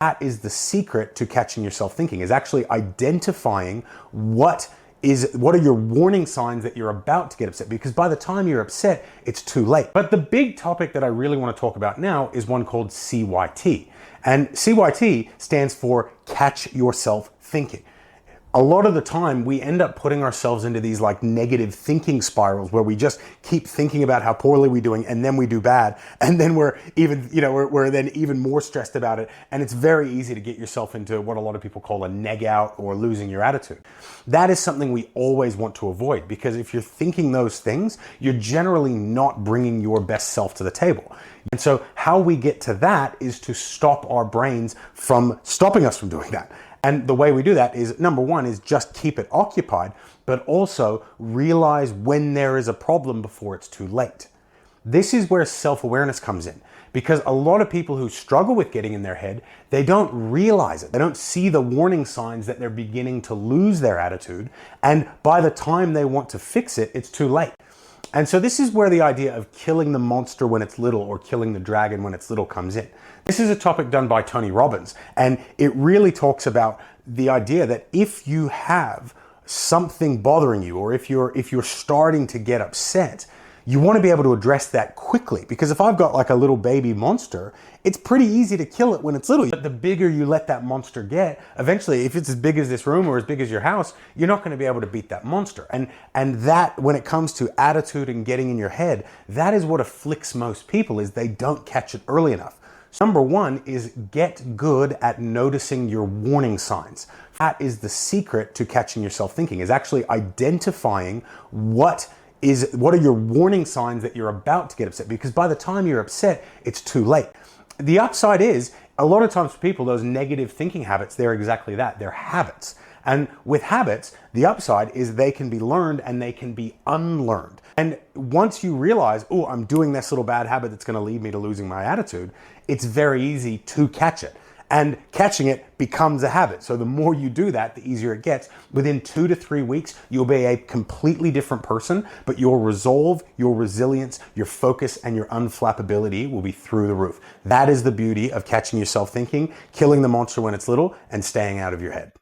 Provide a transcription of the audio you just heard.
That is the secret to catching yourself thinking, is actually identifying what are your warning signs that you're about to get upset, because by the time you're upset, it's too late. But the big topic that I really want to talk about now is one called CYT. And CYT stands for catch yourself thinking. A lot of the time we end up putting ourselves into these like negative thinking spirals where we just keep thinking about how poorly we're doing, and then we do bad, and then we're then even more stressed about it, and it's very easy to get yourself into what a lot of people call a neg out or losing your attitude. That is something we always want to avoid, because if you're thinking those things, you're generally not bringing your best self to the table. And so how we get to that is to stop our brains from stopping us from doing that. And the way we do that is, number one, is just keep it occupied, but also realize when there is a problem before it's too late. This is where self-awareness comes in, because a lot of people who struggle with getting in their head, they don't realize it. They don't see the warning signs that they're beginning to lose their attitude. And by the time they want to fix it, it's too late. And so this is where the idea of killing the monster when it's little, or killing the dragon when it's little, comes in. This is a topic done by Tony Robbins, and it really talks about the idea that if you have something bothering you, or if you're starting to get upset, you want to be able to address that quickly. Because if I've got like a little baby monster, it's pretty easy to kill it when it's little. But the bigger you let that monster get, eventually, if it's as big as this room or as big as your house, you're not going to be able to beat that monster. And that, when it comes to attitude and getting in your head, that is what afflicts most people, is they don't catch it early enough. So number one is get good at noticing your warning signs. That is the secret to catching yourself thinking, is actually identifying what are your warning signs that you're about to get upset, because by the time you're upset, it's too late. The upside is, a lot of times for people, those negative thinking habits, they're exactly that. They're habits. And with habits, the upside is they can be learned and they can be unlearned. And once you realize, oh, I'm doing this little bad habit that's going to lead me to losing my attitude, it's very easy to catch it. And catching it becomes a habit. So the more you do that, the easier it gets. Within 2 to 3 weeks, you'll be a completely different person, but your resolve, your resilience, your focus, and your unflappability will be through the roof. That is the beauty of catching yourself thinking, killing the monster when it's little, and staying out of your head.